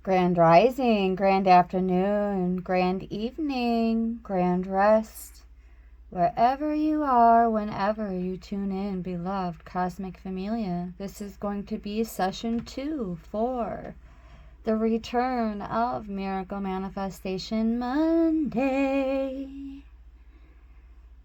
Grand rising, grand afternoon, grand evening, grand rest. Wherever you are, whenever you tune in, beloved Cosmic Familia, this is going to be session 2 for the return of Miracle Manifestation Monday.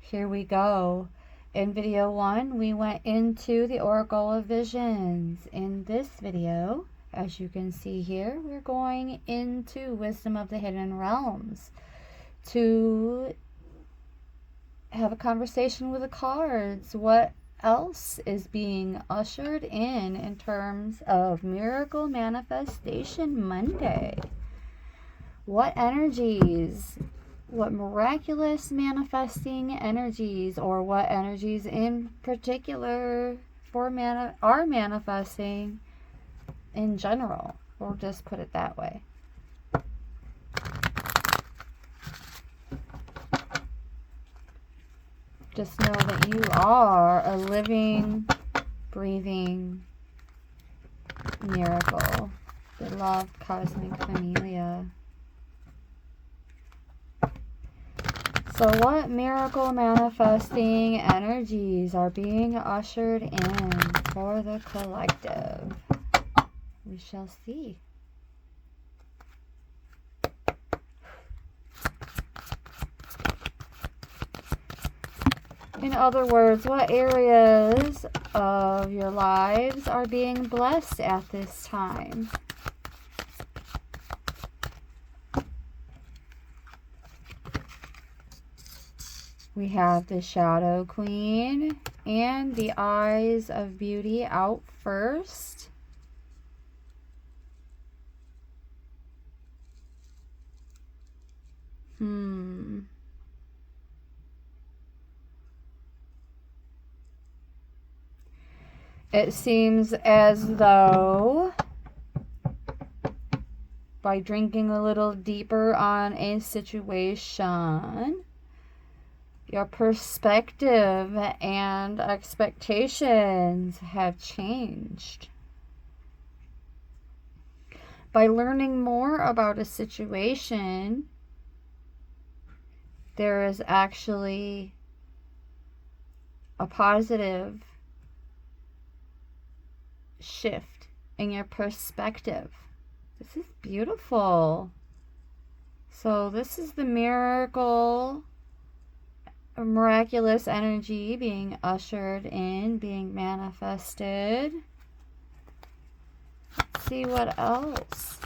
Here we go. In video 1, we went into the Oracle of Visions. In this video, as you can see here, we're going into Wisdom of the Hidden Realms to have a conversation with the cards. What else is being ushered in terms of Miracle Manifestation Monday? What energies, what miraculous manifesting energies, or what energies in particular are manifesting in general? We'll just put it that way. Just know that you are a living, breathing miracle, beloved Cosmic Familia. So what miracle manifesting energies are being ushered in for the collective? We shall see. In other words, what areas of your lives are being blessed at this time? We have the Shadow Queen and the Eyes of Beauty out first. It seems as though by drinking a little deeper on a situation, your perspective and expectations have changed. By learning more about a situation, there is actually a positive shift in your perspective. This is beautiful. So this is the miraculous energy being ushered in, being manifested. Let's see what else.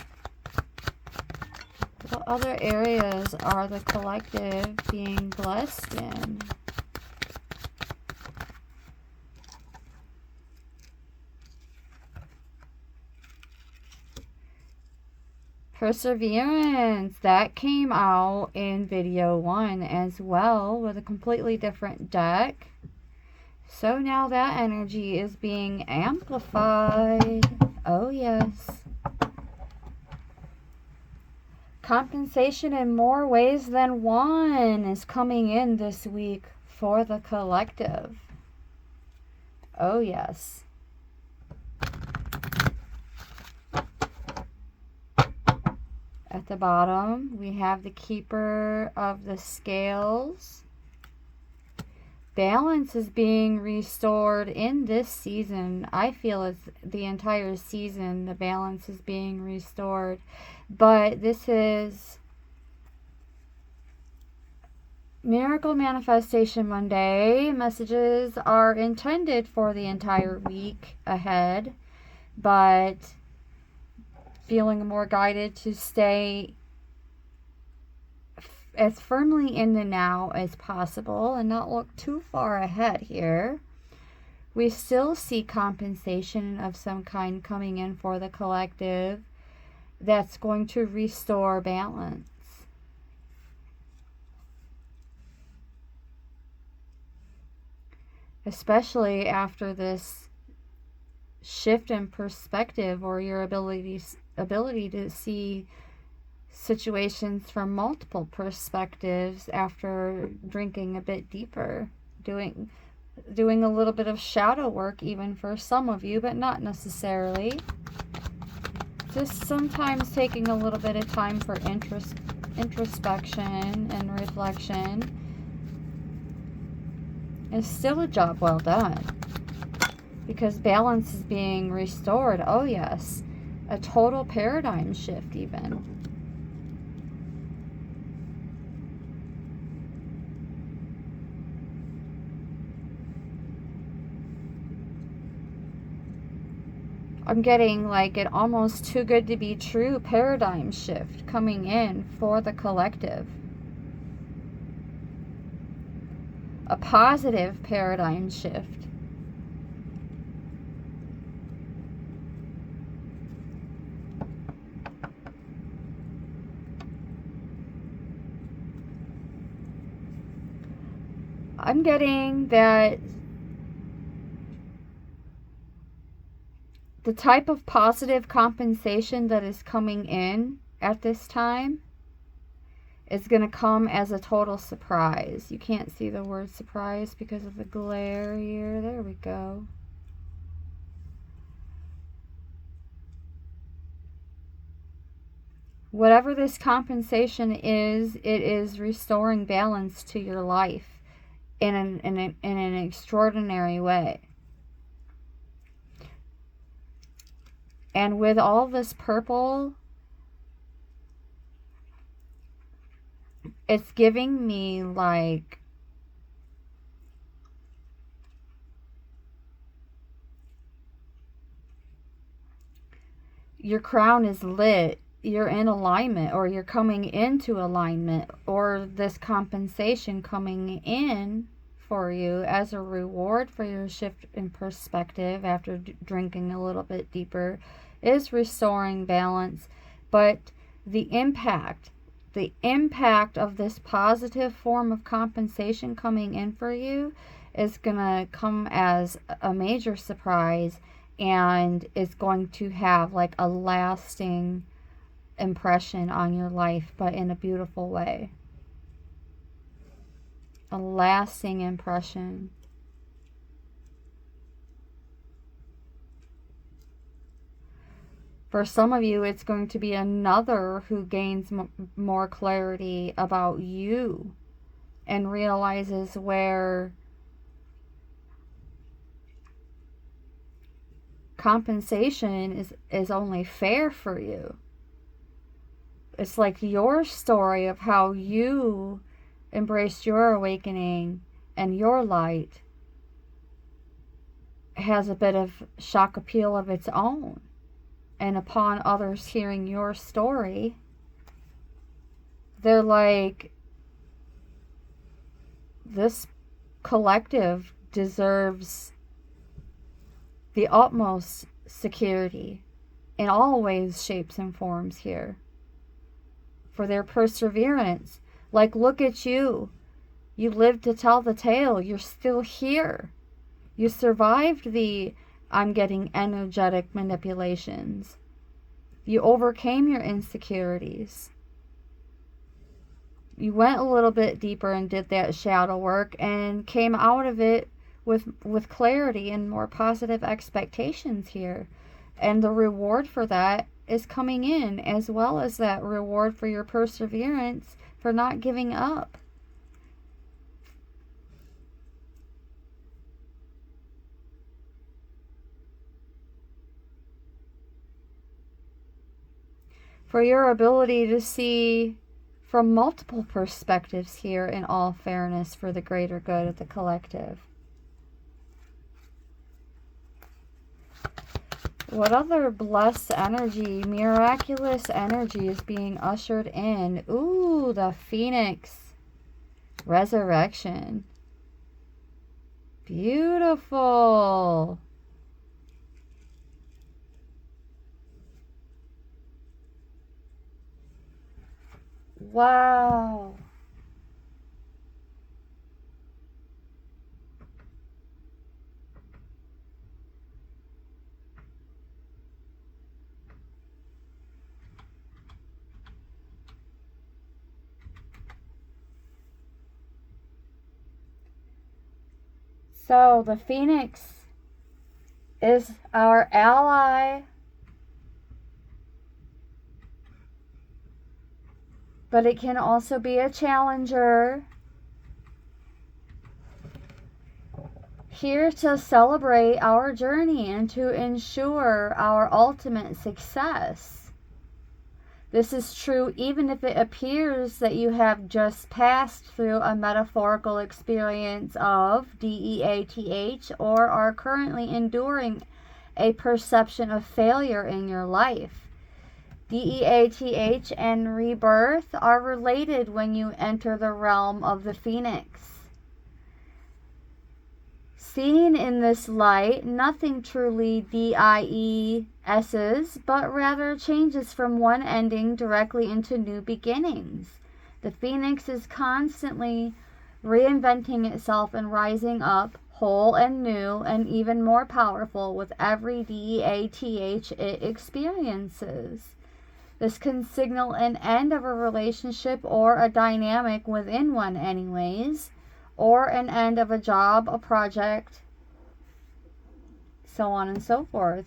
What other areas are the collective being blessed in? Perseverance, that came out in video 1 as well with a completely different deck. So now that energy is being amplified. Oh yes. Compensation in more ways than one is coming in this week for the collective. Oh yes. At the bottom, we have the Keeper of the Scales. Balance is being restored in this season. I feel it's the entire season the balance is being restored. But this is Miracle Manifestation Monday. Messages are intended for the entire week ahead, but feeling more guided to stay as firmly in the now as possible and not look too far ahead here. We still see compensation of some kind coming in for the collective that's going to restore balance. Especially after this shift in perspective, or your ability to see situations from multiple perspectives after drinking a bit deeper, doing a little bit of shadow work even for some of you, but not necessarily. just sometimes taking a little bit of time for introspection and reflection is still a job well done, because balance is being restored. Oh yes, a total paradigm shift even. I'm getting like an almost too good to be true paradigm shift coming in for the collective. A positive paradigm shift. I'm getting that the type of positive compensation that is coming in at this time is going to come as a total surprise. You can't see the word surprise because of the glare here. There we go. Whatever this compensation is, it is restoring balance to your life in an extraordinary way. And with all this purple, it's giving me like your crown is lit, you're in alignment, or you're coming into alignment, or this compensation coming in for you as a reward for your shift in perspective after drinking a little bit deeper is restoring balance. But the impact of this positive form of compensation coming in for you is going to come as a major surprise, and is going to have like a lasting impression on your life, but in a beautiful way. A lasting impression. For some of you, it's going to be another who gains more clarity about you and realizes where compensation is only fair for you. It's like your story of how you embraced your awakening and your light has a bit of shock appeal of its own. And upon others hearing your story, they're like, this collective deserves the utmost security in all ways, shapes, and forms here for their perseverance. Like, look at you. You lived to tell the tale. You're still here. You survived the I'm getting energetic manipulations. You overcame your insecurities. You went a little bit deeper and did that shadow work and came out of it with clarity and more positive expectations here. And the reward for that is coming in, as well as that reward for your perseverance, for not giving up. For your ability to see from multiple perspectives here in all fairness for the greater good of the collective. What other blessed energy, miraculous energy is being ushered in? Ooh, the Phoenix. Resurrection. Beautiful. Wow. So the Phoenix is our ally but it can also be a challenger. Here to celebrate our journey and to ensure our ultimate success. This is true even if it appears that you have just passed through a metaphorical experience of DEATH or are currently enduring a perception of failure in your life. DEATH and rebirth are related when you enter the realm of the phoenix. Seen in this light, nothing truly DIES's, but rather changes from one ending directly into new beginnings. The phoenix is constantly reinventing itself and rising up, whole and new, and even more powerful with every DEATH it experiences. This can signal an end of a relationship or a dynamic within one anyways, or an end of a job, a project, so on and so forth.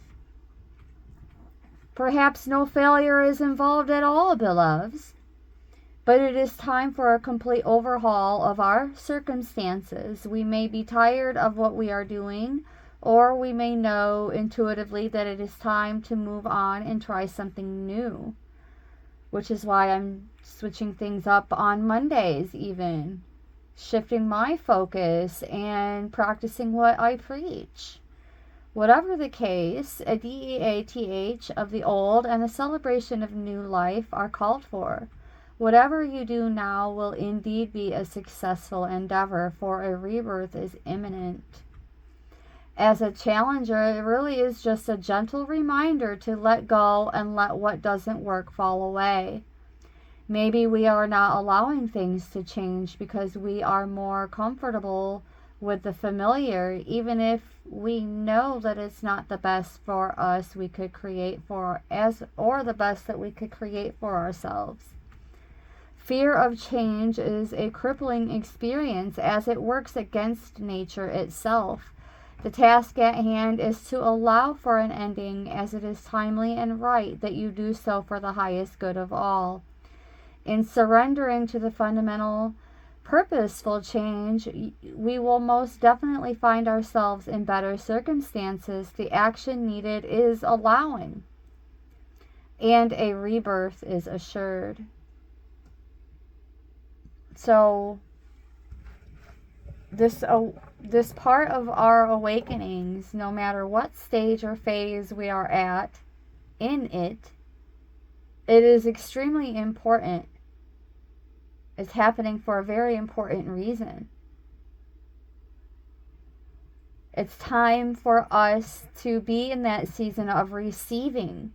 Perhaps no failure is involved at all, beloveds, but it is time for a complete overhaul of our circumstances. We may be tired of what we are doing, or we may know intuitively that it is time to move on and try something new, which is why I'm switching things up on Mondays even. Shifting my focus and practicing what I preach. Whatever the case, a DEATH of the old and a celebration of new life are called for. Whatever you do now will indeed be a successful endeavor, for a rebirth is imminent. As a challenger, it really is just a gentle reminder to let go and let what doesn't work fall away. Maybe we are not allowing things to change because we are more comfortable with the familiar, even if we know that it's not the best for us we could create for us, or the best that we could create for ourselves. Fear of change is a crippling experience as it works against nature itself. The task at hand is to allow for an ending, as it is timely and right that you do so for the highest good of all. In surrendering to the fundamental, purposeful change, we will most definitely find ourselves in better circumstances. The action needed is allowing, and a rebirth is assured. So, this part of our awakenings, no matter what stage or phase we are at in it, it is extremely important. It's happening for a very important reason. It's time for us to be in that season of receiving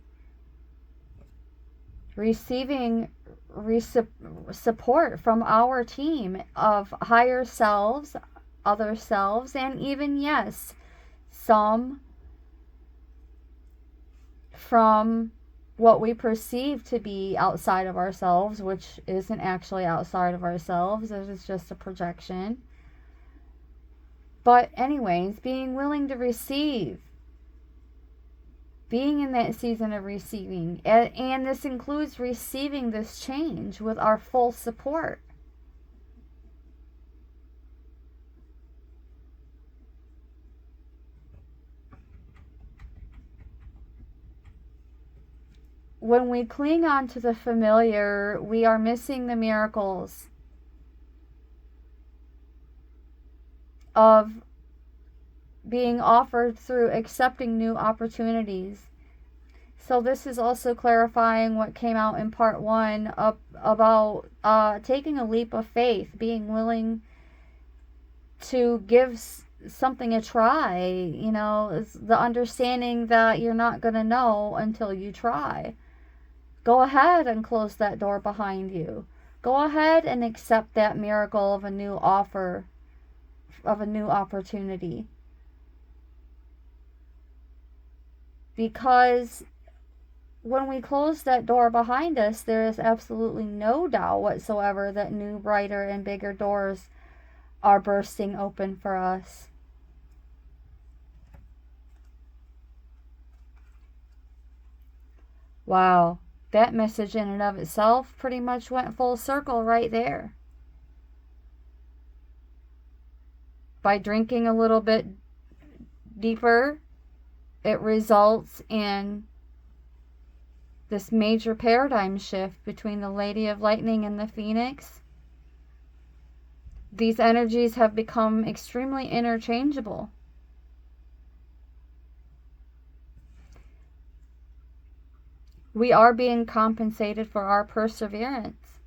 support from our team of higher selves, other selves, and even, yes, some from what we perceive to be outside of ourselves, which isn't actually outside of ourselves. It is just a projection. But anyways, being willing to receive. Being in that season of receiving. And this includes receiving this change with our full support. When we cling on to the familiar, we are missing the miracles of being offered through accepting new opportunities. So this is also clarifying what came out in part 1 about taking a leap of faith, being willing to give something a try. You know, it's the understanding that you're not going to know until you try. Go ahead and close that door behind you. Go ahead and accept that miracle of a new offer, of a new opportunity. Because when we close that door behind us, there is absolutely no doubt whatsoever that new, brighter, and bigger doors are bursting open for us. Wow. That message in and of itself pretty much went full circle right there. By drinking a little bit deeper, it results in this major paradigm shift between the Lady of Lightning and the Phoenix. These energies have become extremely interchangeable. We are being compensated for our perseverance,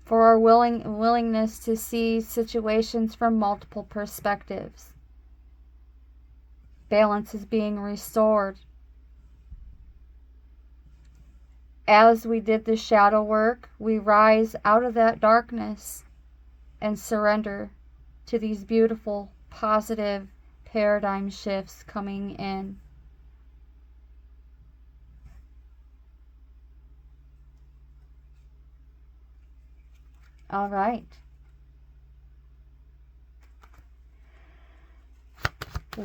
for our willingness to see situations from multiple perspectives. Balance is being restored. As we did the shadow work, we rise out of that darkness and surrender to these beautiful, positive paradigm shifts coming in. All right.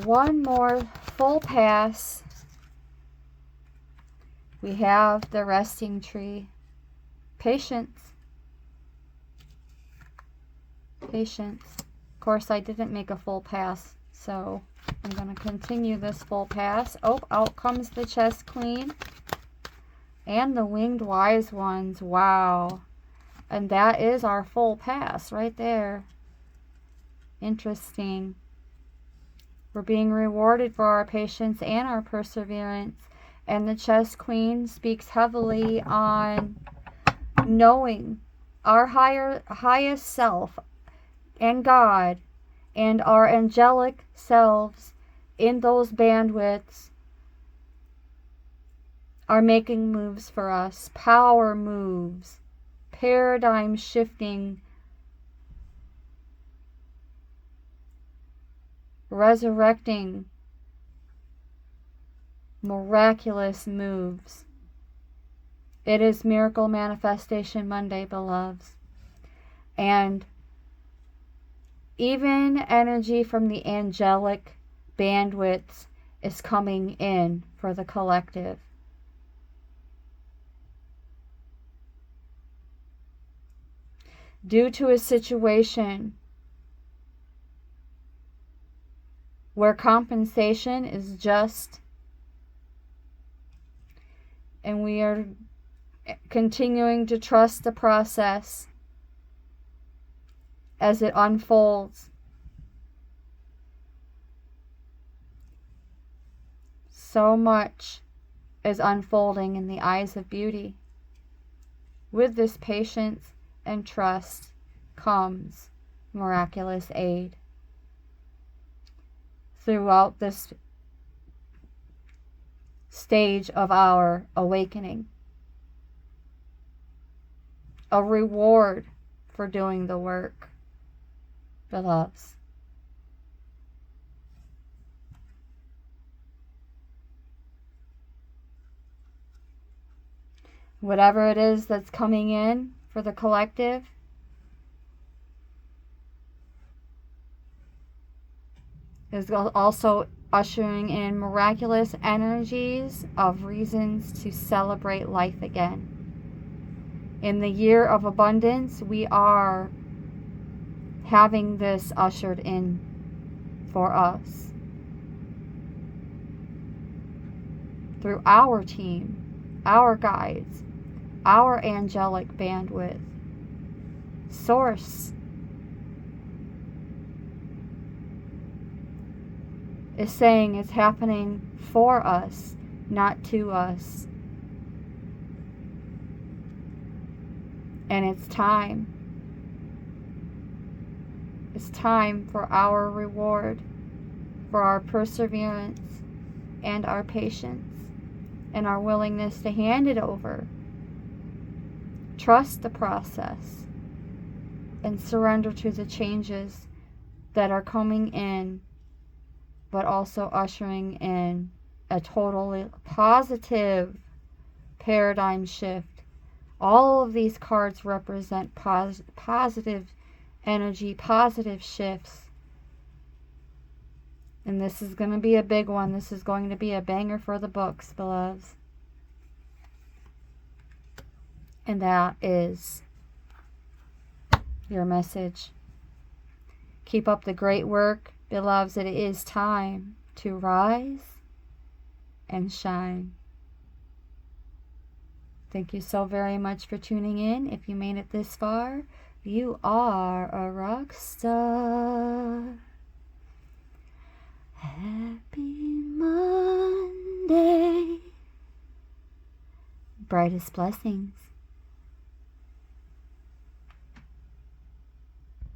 One more full pass. We have the resting tree. Patience. Patience. Of course, I didn't make a full pass, so I'm going to continue this full pass. Oh, out comes the chest queen. And the winged wise ones. Wow. And that is our full pass right there. Interesting. We're being rewarded for our patience and our perseverance. And the chess queen speaks heavily on knowing our highest self and God and our angelic selves in those bandwidths are making moves for us. Power moves. Paradigm shifting. Resurrecting, miraculous moves. It is Miracle Manifestation Monday, beloveds. And even energy from the angelic bandwidths is coming in for the collective. Due to a situation where compensation is just, and we are continuing to trust the process as it unfolds. So much is unfolding in the eyes of beauty. With this patience and trust comes miraculous aid. Throughout this stage of our awakening. A reward for doing the work, beloveds. Whatever it is that's coming in for the collective, is also ushering in miraculous energies of reasons to celebrate life again. In the year of abundance, we are having this ushered in for us through our team, our guides, our angelic bandwidth, Source is saying it's happening for us, not to us. And it's time. It's time for our reward, for our perseverance and our patience and our willingness to hand it over. Trust the process and surrender to the changes that are coming in, but also ushering in a totally positive paradigm shift. All of these cards represent positive energy, positive shifts. And this is going to be a big one. This is going to be a banger for the books, beloveds. And that is your message. Keep up the great work, beloveds. It is time to rise and shine. Thank you so very much for tuning in. If you made it this far, you are a rock star. Happy Monday. Brightest blessings.